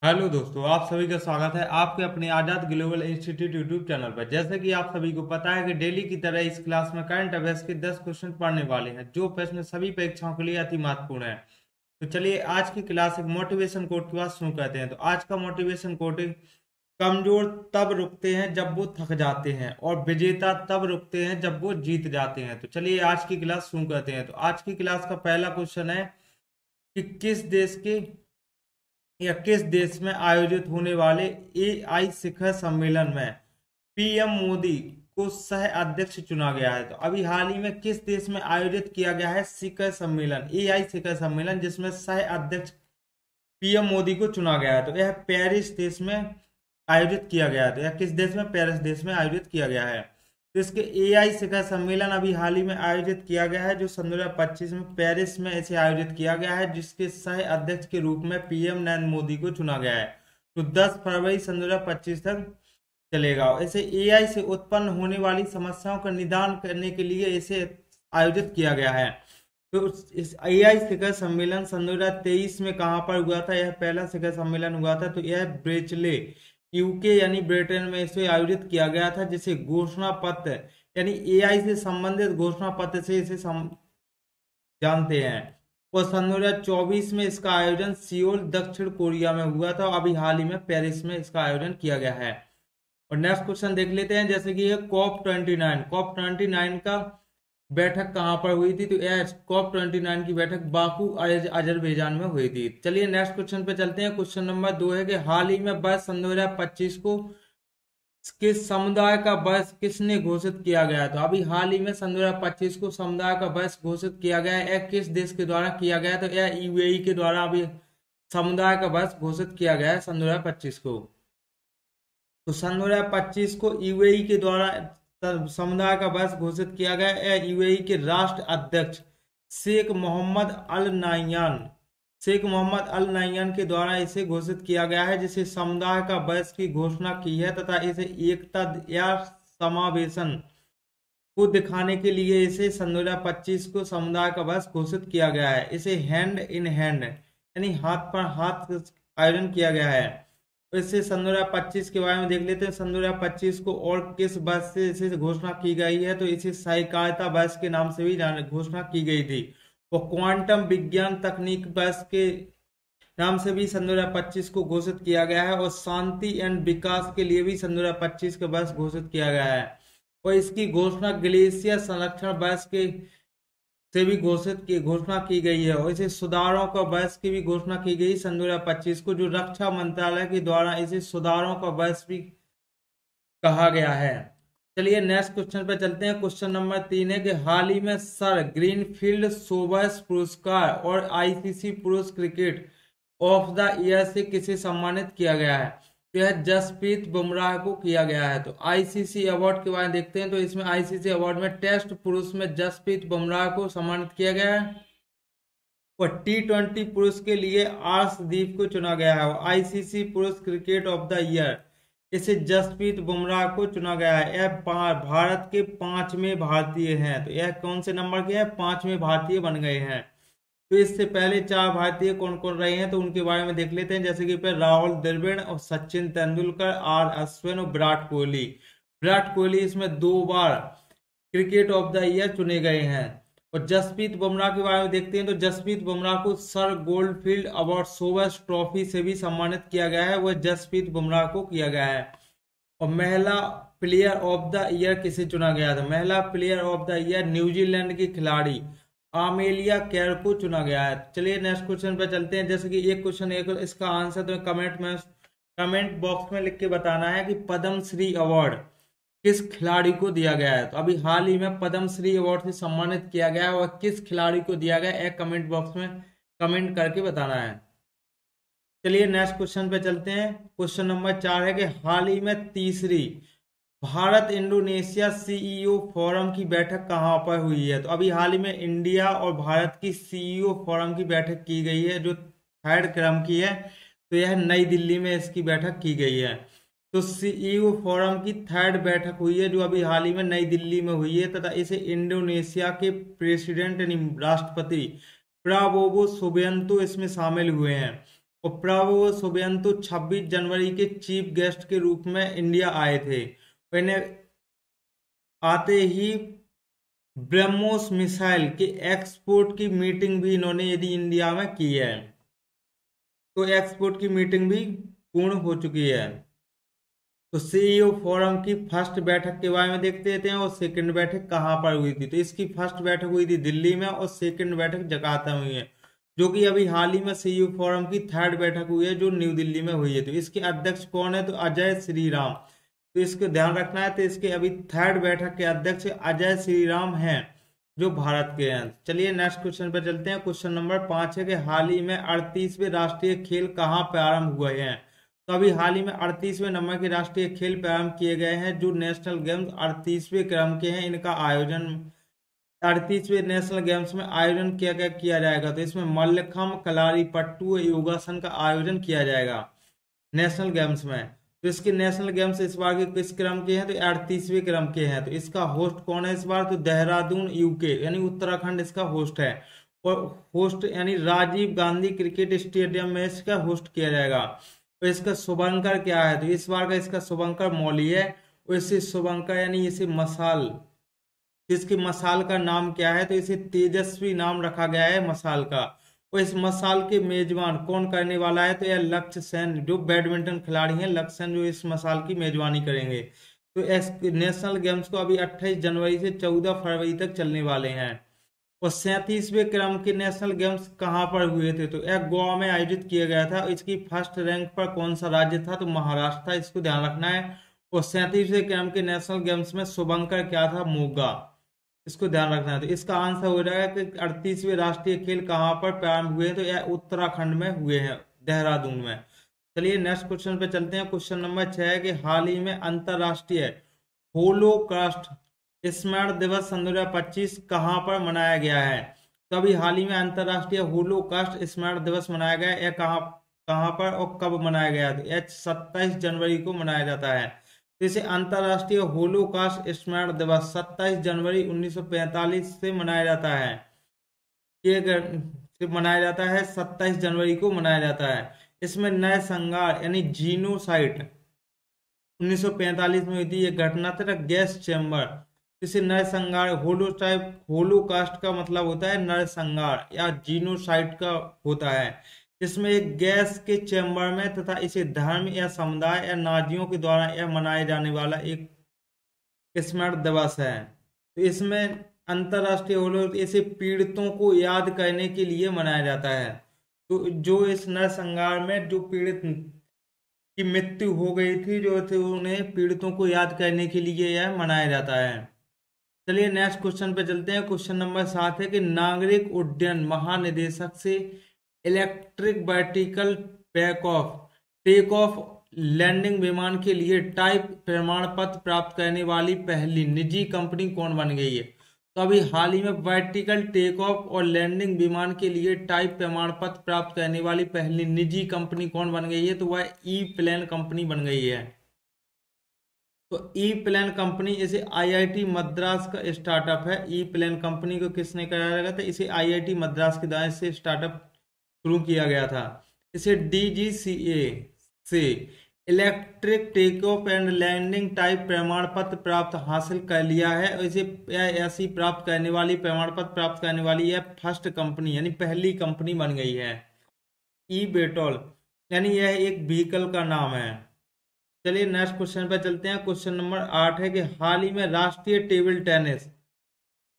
Hello दोस्तों, आप सभी का स्वागत है आपके अपने आजाद ग्लोबल इंस्टीट्यूट यूट्यूब चैनल पर। जैसे कि आप सभी को पता है कि डेली की तरह इस क्लास में करंट अफेयर्स के 10 क्वेश्चन पढ़ने वाले हैं, जो प्रश्न सभी परीक्षाओं के लिए अति महत्वपूर्ण है। तो चलिए आज की क्लास एक मोटिवेशन कोट के बाद शुरू करते हैं। तो आज का मोटिवेशन कोट है, कमजोर तब रुकते हैं जब वो थक जाते हैं और विजेता तब रुकते हैं जब वो जीत जाते हैं। तो चलिए आज की क्लास शुरू करते हैं। तो आज की क्लास का पहला क्वेश्चन है कि किस देश में आयोजित होने वाले एआई शिखर सम्मेलन में पीएम मोदी को सह अध्यक्ष चुना गया है। तो अभी हाल ही में किस देश में आयोजित किया गया है शिखर सम्मेलन, एआई शिखर सम्मेलन, जिसमें सह अध्यक्ष पीएम मोदी को चुना गया है। तो यह पेरिस देश में आयोजित किया गया है। तो यह किस देश में? पेरिस देश में आयोजित किया गया है। तो इसके एआई शिखर सम्मेलन अभी हाल ही में आयोजित किया गया है, जो सन 2025 में पेरिस में इसे आयोजित किया गया है, जिसके सह अध्यक्ष के रूप में पीएम नरेंद्र मोदी को चुना गया है। तो 10 फरवरी सन 2025 तक चलेगा। इसे एआई से उत्पन्न होने वाली समस्याओं का निदान करने के लिए इसे आयोजित किया गया है। तो इस एआई शिखर सम्मेलन सन 2023 में कहाँ पर हुआ था? यह पहला शिखर सम्मेलन हुआ था। तो यह ब्रेचले यूके यानी ब्रिटेन में इसे आयोजित किया गया था, जिसे घोषणा पत्र यानी एआई से संबंधित घोषणा पत्र से इसे जानते हैं। और सन 2024 में इसका आयोजन सियोल दक्षिण कोरिया में हुआ था। अभी हाल ही में पेरिस में इसका आयोजन किया गया है। और नेक्स्ट क्वेश्चन देख लेते हैं, जैसे कि COP29 का बैठक कहां पर हुई थी? तो COP29 की बैठक बाकू अजरबैजान में हुई थी। चलिए नेक्स्ट क्वेश्चन पे चलते हैं। क्वेश्चन नंबर 2 है कि हाल ही में वर्ष सन 2025 को किस समुदाय का वर्ष किसने घोषित किया गया? तो अभी हाल ही में सन 2025 को समुदाय का वर्ष घोषित किया गया है। यह किस देश के द्वारा किया गया? तो यह यूएई के द्वारा अभी समुदाय का वर्ष घोषित किया गया है सन 2025 को। तो सन 2025 को यूएई के द्वारा समुदाय का वर्ष घोषित किया गया है। यूएई के राष्ट्र अध्यक्ष शेख मोहम्मद अल नाह्यान के द्वारा इसे घोषित किया गया है, जिसे समुदाय का वर्ष की घोषणा की है, तथा इसे एकता या समावेशन को दिखाने के लिए इसे सन 2025 को समुदाय का वर्ष घोषित किया गया है। इसे हैंड इन हैंड यानी हाथ पर हाथ आयोजन किया गया है। तो इससे सन 2025 के बारे में देख लेते हैं। सन 2025 को और किस वर्ष से इसे घोषणा की गई है? तो इसे सहकारिता वर्ष के नाम से भी घोषणा की गई थी। और क्वांटम विज्ञान तकनीक वर्ष के नाम से भी सन 2025 को घोषित किया गया है। और शांति एंड विकास के लिए भी सन 2025 का वर्ष घोषित किया गया है। और इसकी घोषणा ग्लेशियर संरक्षण वर्ष के से भी घोषणा की गई है। और इसे सुधारों का वर्ष की भी घोषणा की गई सन 2025 को, जो रक्षा मंत्रालय के द्वारा इसे सुधारों का वर्ष भी कहा गया है। चलिए नेक्स्ट क्वेश्चन पे चलते हैं। क्वेश्चन नंबर 3 है कि हाल ही में सर ग्रीनफील्ड सोबर्स पुरस्कार और आईसीसी पुरुष क्रिकेट ऑफ द ईयर से किसे सम्मानित किया गया है? तो यह जसप्रीत बुमराह को किया गया है। तो आईसीसी अवार्ड के बारे में देखते हैं। तो इसमें आईसीसी अवार्ड में टेस्ट पुरुष में जसप्रीत बुमराह को सम्मानित किया गया है। और T20 पुरुष के लिए आर्शदीप को चुना गया है। आईसीसी पुरुष क्रिकेट ऑफ द ईयर इसे जसप्रीत बुमराह को चुना गया है। यह भारत के 5वें भारतीय हैं। तो यह कौन से नंबर के हैं? 5वें भारतीय बन गए हैं। तो इससे पहले 4 भारतीय कौन कौन रहे हैं? तो उनके बारे में देख लेते हैं। जैसे कि राहुल द्रविड़ और सचिन तेंदुलकर, आर अश्विन और विराट कोहली। विराट कोहली इसमें 2 बार क्रिकेट ऑफ द ईयर चुने गए हैं। और जसप्रीत बुमराह के बारे में देखते हैं। तो जसप्रीत बुमराह को sir Garfield award Sobers trophy से भी सम्मानित किया गया है। वह जसप्रीत बुमराह को किया गया है। और महिला प्लेयर ऑफ द ईयर किसे चुना गया था? महिला player of the year New Zealand की खिलाड़ी आमेलिया केर को चुना गया है। चलिए नेक्स्ट क्वेश्चन पे चलते हैं। जैसे कि एक क्वेश्चन इसका आंसर तो कमेंट बॉक्स में लिख के बताना है कि पद्मश्री अवार्ड किस खिलाड़ी को दिया गया है। तो अभी हाल ही में पद्मश्री अवार्ड से सम्मानित किया गया है, और किस खिलाड़ी को दिया गया है कमेंट बॉक्स में कमेंट करके बताना है। चलिए नेक्स्ट क्वेश्चन पे चलते हैं। क्वेश्चन नंबर 4 है कि हाल ही में तीसरी भारत इंडोनेशिया सीईओ फोरम की बैठक कहां पर हुई है? तो अभी हाल ही में इंडिया और भारत की सीईओ फोरम की बैठक की गई है, जो 3rd क्रम की है। तो यह नई दिल्ली में इसकी बैठक की गई है। तो सीईओ फोरम की 3rd बैठक हुई है, जो अभी हाल ही में नई दिल्ली में हुई है, तथा इसे इंडोनेशिया के प्रेसिडेंट यानी राष्ट्रपति प्राबोवो सुबियांतो इसमें शामिल हुए हैं। और प्रभु सुबियंतु 26 जनवरी के चीफ गेस्ट के रूप में इंडिया आए थे। इन्हें आते ही ब्रह्मोस मिसाइल के एक्सपोर्ट की मीटिंग भी इन्होंने यदि इंडिया में की है, तो एक्सपोर्ट की मीटिंग भी पूर्ण हो चुकी है। तो सीईओ फोरम की फर्स्ट बैठक के बारे में देखते हैं और सेकंड बैठक कहाँ पर हुई थी। तो इसकी फर्स्ट बैठक हुई थी दिल्ली में और सेकंड बैठक जकार्ता में हुई है, जो कि अभी हाल ही में सीईओ फोरम की थर्ड बैठक हुई है जो न्यू दिल्ली में हुई है। तो इसके अध्यक्ष कौन है? तो अजय श्रीराम। तो इसको ध्यान रखना है। तो इसके अभी थर्ड बैठक के अध्यक्ष अजय श्रीराम हैं जो भारत के हैं। चलिए नेक्स्ट क्वेश्चन पर चलते हैं। क्वेश्चन नंबर 5 है कि हाल ही में 38वें राष्ट्रीय खेल कहाँ प्रारंभ हुए हैं? तो अभी हाल ही में 38वें नंबर के राष्ट्रीय खेल प्रारंभ किए गए हैं। जो नेशनल गेम्स 38वें क्रम के हैं, इनका आयोजन 38वें नेशनल गेम्स में आयोजन किया जाएगा। तो इसमें मल्लखम्ब, कलारी पट्टू, योगासन का आयोजन किया जाएगा नेशनल गेम्स में। तो इसके नेशनल गेम्स इस बार के किस क्रम के हैं? तो 38वें क्रम के हैं। तो इसका होस्ट कौन है इस बार? तो देहरादून यूके यानी उत्तराखंड इसका होस्ट है। और होस्ट यानी राजीव गांधी क्रिकेट स्टेडियम में इसका होस्ट किया जाएगा। तो इसका शुभंकर क्या है? तो इस बार का इसका शुभंकर मौली है। और इसे शुभंकर यानी इसे मशाल, इसकी मशाल का नाम क्या है? तो इसे तेजस्वी नाम रखा गया है मशाल का। और इस मशाल के मेजबान कौन करने वाला है? तो यह लक्ष्य सेन जो बैडमिंटन खिलाड़ी हैं, लक्ष्य सेन जो इस मशाल की मेजबानी करेंगे। तो नेशनल गेम्स को अभी 28 जनवरी से 14 फरवरी तक चलने वाले हैं। और 37वें क्रम के नेशनल गेम्स कहाँ पर हुए थे? तो यह गोवा में आयोजित किया गया था। इसकी फर्स्ट रैंक पर कौन सा राज्य था? तो महाराष्ट्र था। इसको ध्यान रखना है। और 37वें क्रम के नेशनल गेम्स में शुभंकर क्या था? मोगा। इसको ध्यान रखना है। तो इसका आंसर हो जाएगा कि 38वें राष्ट्रीय खेल कहाँ पर प्रारंभ हुए हैं? तो यह उत्तराखंड में हुए हैं, देहरादून में। चलिए नेक्स्ट क्वेश्चन पे चलते हैं। क्वेश्चन नंबर 6 है कि हाल ही में अंतरराष्ट्रीय होलोकास्ट स्मरण दिवस सन 2025 कहाँ पर मनाया गया है? तो अभी हाल ही में अंतरराष्ट्रीय होलोकास्ट स्मरण दिवस मनाया गया है। यह कहाँ कहाँ पर और कब मनाया गया? तो यह 27 जनवरी को मनाया जाता है। तो इसे अंतरराष्ट्रीय होलोकास्ट स्मरण दिवस 27 जनवरी 1945 से मनाया जाता है। ये मनाया जाता है 27 जनवरी को मनाया जाता है। इसमें नरसंहार यानी जीनोसाइड 1945 में हुई थी। ये घटना था गैस चेम्बर। इसे नरसंहार होलोकास्ट का मतलब होता है नरसंहार या जीनोसाइड का होता है। इसमें एक गैस के चैम्बर में तथा इसे धर्म या समुदाय या नाजियों के द्वारा यह मनाए जाने वाला एक स्मरण दिवस है। तो इसमें अंतरराष्ट्रीय होलोकास्ट इसे पीड़ितों को याद करने के लिए मनाया जाता है। तो जो इस नरसंहार में जो पीड़ित की मृत्यु हो गई थी, जो थे उन्हें पीड़ितों को याद करने के लिए यह मनाया जाता है। चलिए नेक्स्ट क्वेश्चन पे चलते हैं। क्वेश्चन नंबर 7 है कि नागरिक उड्डयन महानिदेशक से electric vertical take off landing विमान के लिए टाइप प्रमाण पत्र प्राप्त करने वाली पहली निजी कंपनी कौन बन गई है? तो अभी हाल ही में वर्टिकल टेक ऑफ और लैंडिंग विमान के लिए टाइप प्रमाण पत्र प्राप्त करने वाली पहली निजी कंपनी कौन बन गई है? तो वह ई प्लेन कंपनी बन गई है। तो ई प्लेन कंपनी इसे आईआईटी मद्रास का स्टार्टअप है। ई प्लेन कंपनी को किसने कराया गया था? इसे आईआईटी मद्रास के द्वारा से स्टार्टअप शुरू किया गया था। इसे डीजीसीए से electric take off and landing type प्रमाण पत्र प्राप्त हासिल कर लिया है। और इसे ऐसी प्राप्त करने वाली प्रमाण पत्र प्राप्त करने वाली यह फर्स्ट कंपनी यानी पहली कंपनी बन गई है। ई बेटोल यानी यह एक व्हीकल का नाम है। चलिए नेक्स्ट क्वेश्चन पर चलते हैं। क्वेश्चन नंबर 8 है कि हाल ही में राष्ट्रीय टेबल टेनिस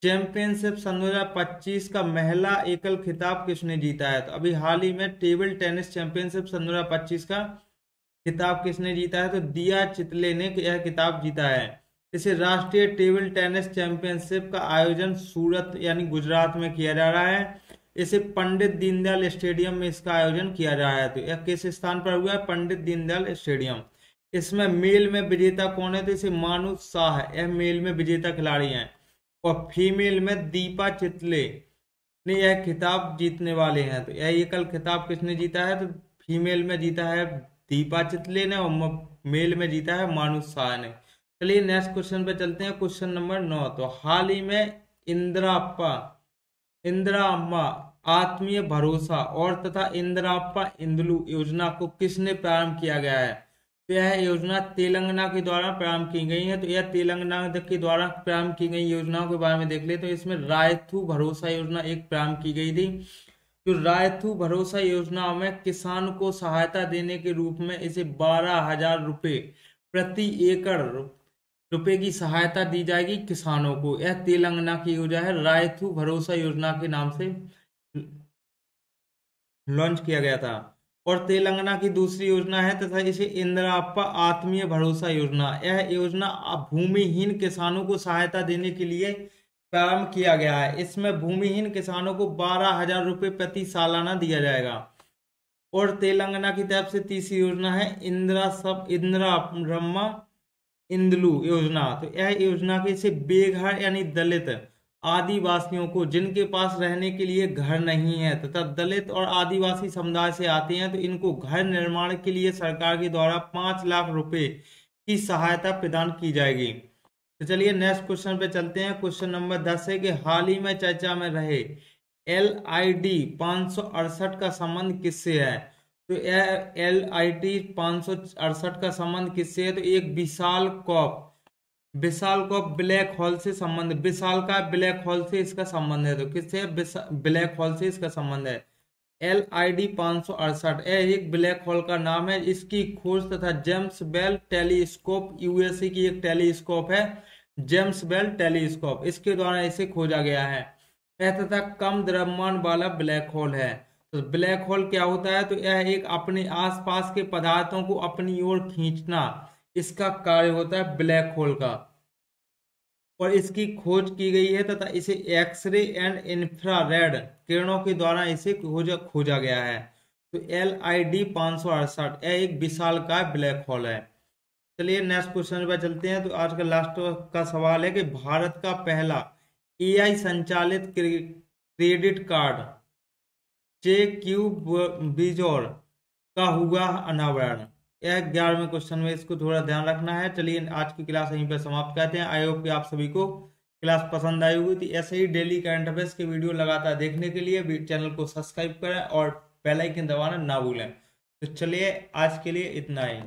चैंपियनशिप सन 2025 का महिला एकल खिताब किसने जीता है? तो अभी हाल ही में टेबल टेनिस चैंपियनशिप सन 2025 का खिताब किसने जीता है? तो दिया चितले ने यह खिताब जीता है। इसे राष्ट्रीय टेबल टेनिस चैंपियनशिप का आयोजन सूरत यानी गुजरात में किया जा रहा है। इसे पंडित दीनदयाल स्टेडियम में इसका आयोजन किया जा रहा है। तो यह किस स्थान पर हुआ है? पंडित दीनदयाल स्टेडियम। इसमें मेल में विजेता कौन है? तो इसे मानुष शाह है, यह मेल में विजेता खिलाड़ी हैं। और फीमेल में दीपा चितले ने यह खिताब जीतने वाले हैं। तो यह एकल खिताब किसने जीता है? तो फीमेल में जीता है दीपा चितले ने और मेल में जीता है मानुष शाह ने। चलिए नेक्स्ट क्वेश्चन पे चलते हैं। Question number 9। तो हाल ही में इंदिराप्पा इंदिराम्मा आत्मीय भरोसा और तथा इंदिराप्पा इंदुलु योजना को किसने प्रारंभ किया गया है? तो यह योजना तेलंगाना के द्वारा प्रारंभ की गई है। तो यह तेलंगाना के द्वारा प्रारंभ की गई योजनाओं के बारे में देख ले, तो इसमें रायथू भरोसा योजना एक प्रारंभ की गई थी। तो रायथू भरोसा योजना में किसान को सहायता देने के रूप में इसे 12,000 रुपये प्रति एकड़ रुपए की सहायता दी जाएगी किसानों को। यह तेलंगाना की योजना है, रायथू भरोसा योजना के नाम से लॉन्च किया गया था। और तेलंगाना की दूसरी योजना है तथा इसे इंदिराप्पा आत्मीय भरोसा योजना। यह योजना भूमिहीन किसानों को सहायता देने के लिए प्रारंभ किया गया है। इसमें भूमिहीन किसानों को 12,000 रुपये प्रति सालाना दिया जाएगा। और तेलंगाना की तरफ से तीसरी योजना है इंदिराम्मा इंदुलु योजना। तो यह योजना के से बेघर यानी दलित आदिवासियों को जिनके पास रहने के लिए घर नहीं है तथा दलित और आदिवासी समुदाय से आते हैं, तो इनको घर निर्माण के लिए सरकार के द्वारा 5 लाख रुपए की सहायता प्रदान की जाएगी। तो चलिए नेक्स्ट क्वेश्चन पे चलते हैं। क्वेश्चन नंबर 10 है कि हाल ही में चर्चा में रहे LID 568 का संबंध किससे है? तो यह LID 568 का संबंध किससे है? तो एक विशाल कॉप ब्लैक होल से संबंध, विशाल का ब्लैक होल से इसका संबंध है। तो किससे? ब्लैक होल से इसका संबंध है। LID 568 एक ब्लैक होल का नाम है। इसकी खोज तथा जेम्स बेल टेलीस्कोप, USA की एक टेलीस्कोप है जेम्स बेल टेलीस्कोप, इसके द्वारा इसे खोजा गया है। यह तथा कम द्रव्यमान वाला ब्लैक होल है। तो ब्लैक होल क्या होता है? तो यह एक अपने आसपास के पदार्थों को अपनी ओर खींचना, इसका कार्य होता है ब्लैक होल का। और इसकी खोज की गई है तथा इसे एक्सरे एंड इंफ्रारेड किरणों के द्वारा इसे खोजा गया है। तो LID 568 एक विशालकाय ब्लैक होल है। चलिए नेक्स्ट क्वेश्चन पर चलते हैं। तो आज का लास्ट का सवाल है कि भारत का पहला AI संचालित क्रेडिट कार्ड JQ बिजोर का हुआ अनावरण। यह 11वें क्वेश्चन में, इसको थोड़ा ध्यान रखना है। चलिए आज की क्लास यहीं पर समाप्त करते हैं। आई होप कि आप सभी को क्लास पसंद आई होगी। तो ऐसे ही डेली करंट अफेयर्स के वीडियो लगातार देखने के लिए चैनल को सब्सक्राइब करें और बेल आइकन दबाना ना भूलें। तो चलिए आज के लिए इतना ही।